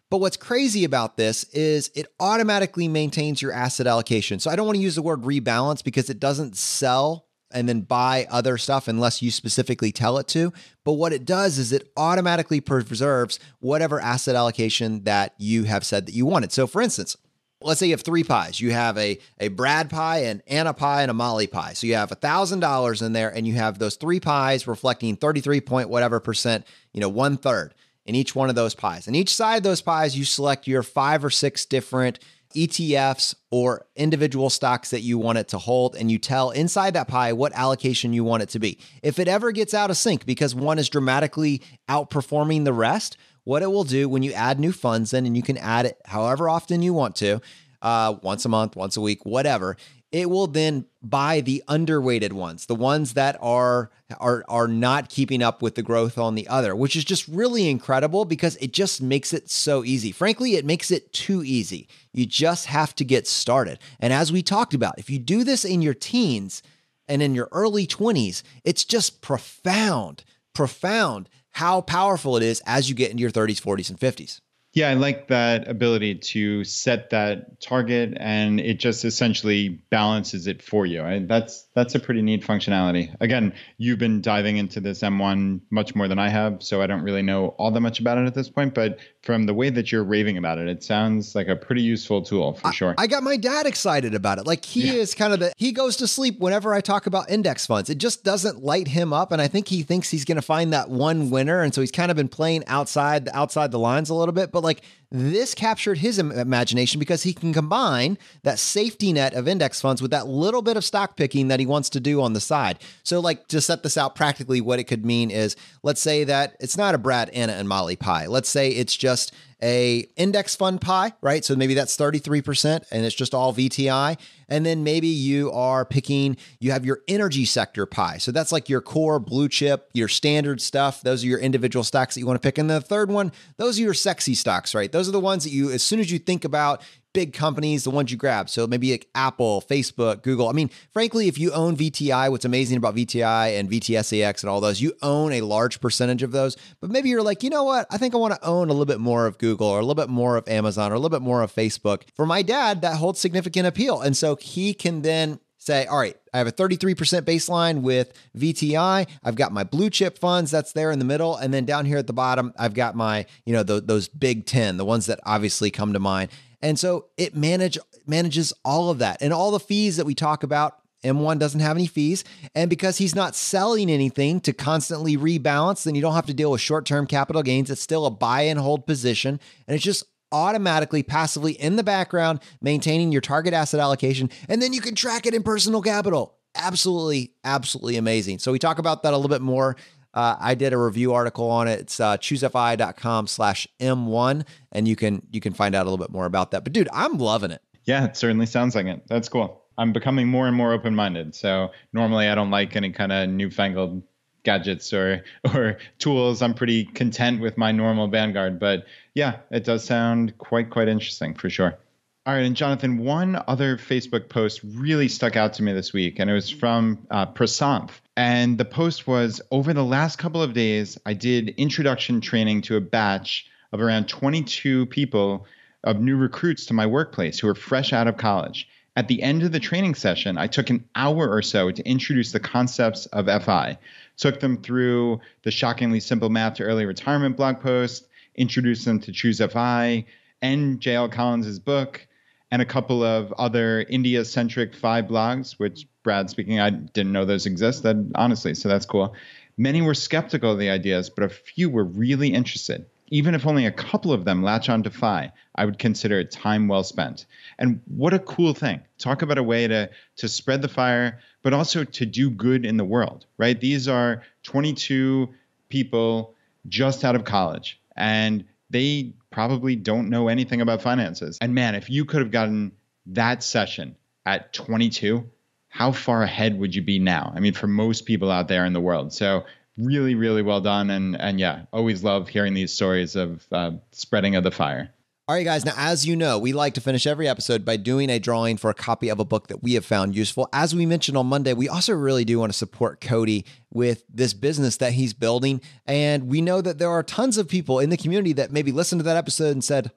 But what's crazy about this is it automatically maintains your asset allocation. So I don't want to use the word rebalance because it doesn't sell and then buy other stuff unless you specifically tell it to. But what it does is it automatically preserves whatever asset allocation that you have said that you wanted. So for instance, let's say you have 3 pies. You have a Brad pie, an Anna pie, and a Molly pie. So you have $1,000 in there, and you have those 3 pies reflecting 33 point whatever percent, 1/3 in each one of those pies. And each side of those pies, you select your 5 or 6 different ETFs or individual stocks that you want it to hold, and you tell inside that pie what allocation you want it to be. If it ever gets out of sync because one is dramatically outperforming the rest, what it will do when you add new funds in, and you can add it however often you want to, once a month, once a week, whatever, it will then buy the underweighted ones, the ones that are not keeping up with the growth on the other, which is just really incredible because it just makes it so easy. Frankly, it makes it too easy. You just have to get started. And as we talked about, if you do this in your teens and in your early 20s, it's just profound how powerful it is as you get into your 30s, 40s, and 50s. Yeah, I like that ability to set that target, and it just essentially balances it for you. That's a pretty neat functionality. Again, you've been diving into this M1 much more than I have, so I don't really know all that much about it at this point. But from the way that you're raving about it, it sounds like a pretty useful tool for sure. I got my dad excited about it. Like is kind of he goes to sleep whenever I talk about index funds. It just doesn't light him up, and I think he thinks he's going to find that one winner, and so he's kind of been playing outside the lines a little bit. But like this captured his imagination because he can combine that safety net of index funds with that little bit of stock picking that he wants to do on the side. So like to set this out practically, what it could mean is, let's say that it's not a Brad, Anna, and Molly pie. Let's say it's just a index fund pie, right? So maybe that's 33% and it's just all VTI. And then maybe you have your energy sector pie. So that's like your core blue chip, your standard stuff. Those are your individual stocks that you want to pick. And the third one, those are your sexy stocks, right? Those are the ones that as soon as you think about big companies, the ones you grab. So maybe like Apple, Facebook, Google. I mean, frankly, if you own VTI, what's amazing about VTI and VTSAX and all those, you own a large percentage of those. But maybe you're like, you know what? I think I want to own a little bit more of Google or a little bit more of Amazon or a little bit more of Facebook. For my dad, that holds significant appeal. And so he can then say, all right, I have a 33% baseline with VTI. I've got my blue chip funds that's there in the middle. And then down here at the bottom, I've got my, those big 10, the ones that obviously come to mind. And so it manages all of that and all the fees that we talk about. M1 doesn't have any fees. And because he's not selling anything to constantly rebalance, then you don't have to deal with short-term capital gains. It's still a buy and hold position. And it's just automatically, passively in the background, maintaining your target asset allocation. And then you can track it in personal capital. Absolutely, absolutely amazing. So we talk about that a little bit more. I did a review article on it. It's ChooseFI.com/M1. And you can find out a little bit more about that. But dude, I'm loving it. Yeah, it certainly sounds like it. That's cool. I'm becoming more and more open-minded. So normally I don't like any kind of newfangled gadgets or tools. I'm pretty content with my normal Vanguard. But yeah, it does sound quite interesting for sure. All right. And Jonathan, one other Facebook post really stuck out to me this week, and it was from Prasanth. And the post was, over the last couple of days, I did introduction training to a batch of around 22 people of new recruits to my workplace who are fresh out of college. At the end of the training session, I took an hour or so to introduce the concepts of FI, took them through the Shockingly Simple Math to Early Retirement blog post, introduced them to ChooseFI and J.L. Collins' book, and a couple of other India-centric 5 blogs, which, Brad speaking, I didn't know those existed, honestly, so that's cool. Many were skeptical of the ideas, but a few were really interested. Even if only a couple of them latch on to FI, I would consider it time well spent. And what a cool thing. Talk about a way to spread the fire, but also to do good in the world, right? These are 22 people just out of college, and they probably don't know anything about finances. And man, if you could have gotten that session at 22, how far ahead would you be now? I mean, for most people out there in the world. So really, really well done. And yeah, always love hearing these stories of spreading of the fire. All right, guys. Now, as you know, we like to finish every episode by doing a drawing for a copy of a book that we have found useful. As we mentioned on Monday, we also really do want to support Cody with this business that he's building. And we know that there are tons of people in the community that maybe listened to that episode and said,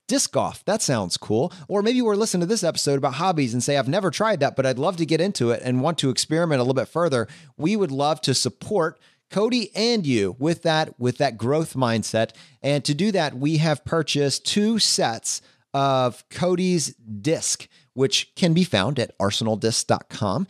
disc golf, that sounds cool. Or maybe we're listening to this episode about hobbies and say, I've never tried that, but I'd love to get into it and want to experiment a little bit further. We would love to support Cody and you with that growth mindset. And to do that, we have purchased 2 sets of Cody's disc, which can be found at arsenaldisc.com.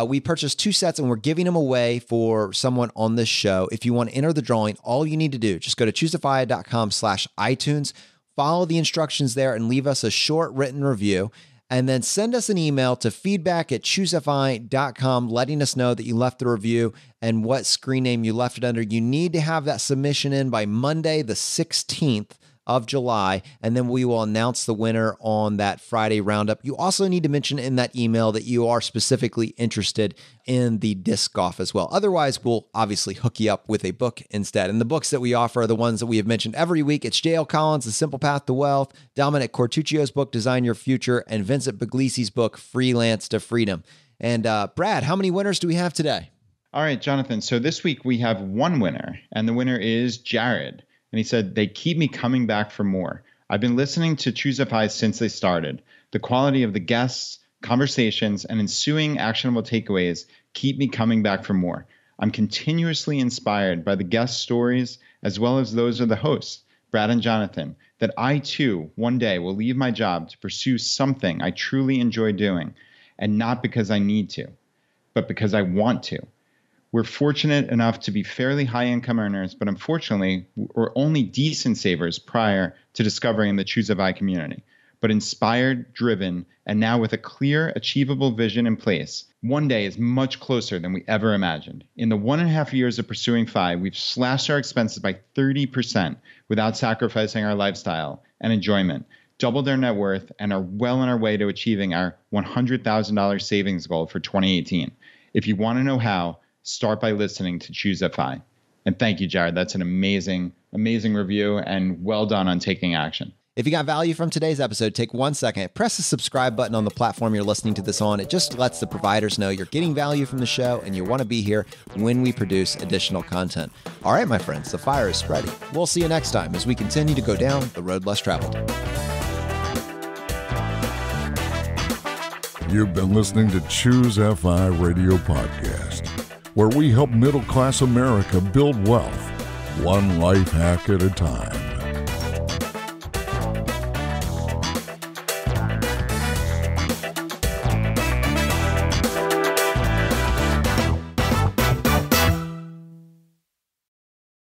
We purchased 2 sets and we're giving them away for someone on this show. If you want to enter the drawing, all you need to do, just go to ChooseFI.com/iTunes, follow the instructions there and leave us a short written review. And then send us an email to feedback@ChooseFI.com, letting us know that you left the review and what screen name you left it under. You need to have that submission in by Monday, the 16th of July, and then we will announce the winner on that Friday roundup. You also need to mention in that email that you are specifically interested in the disc golf as well. Otherwise, we'll obviously hook you up with a book instead. And the books that we offer are the ones that we have mentioned every week. It's J.L. Collins' The Simple Path to Wealth, Dominic Cortuccio's book, Design Your Future, and Vincent Puglisi's book, Freelance to Freedom. And Brad, how many winners do we have today? All right, Jonathan. So this week we have one winner, and the winner is Jared. And he said, they keep me coming back for more. I've been listening to ChooseFI since they started. The quality of the guests, conversations, and ensuing actionable takeaways keep me coming back for more. I'm continuously inspired by the guest stories as well as those of the hosts, Brad and Jonathan, that I too one day will leave my job to pursue something I truly enjoy doing, and not because I need to, but because I want to. We're fortunate enough to be fairly high income earners, but unfortunately, we're only decent savers prior to discovering the ChooseFI community. But inspired, driven, and now with a clear, achievable vision in place, one day is much closer than we ever imagined. In the 1.5 years of pursuing FI, we've slashed our expenses by 30% without sacrificing our lifestyle and enjoyment, doubled our net worth, and are well on our way to achieving our $100,000 savings goal for 2018. If you want to know how, start by listening to ChooseFI. And thank you, Jared. That's an amazing amazing review, and well done on taking action. If you got value from today's episode, take 1 second, press the subscribe button on the platform you're listening to this on. It just lets the providers know you're getting value from the show and you want to be here when we produce additional content. All right, my friends, the fire is spreading. We'll see you next time as we continue to go down the road less traveled. You've been listening to ChooseFI Radio Podcast, where we help middle-class America build wealth, one life hack at a time.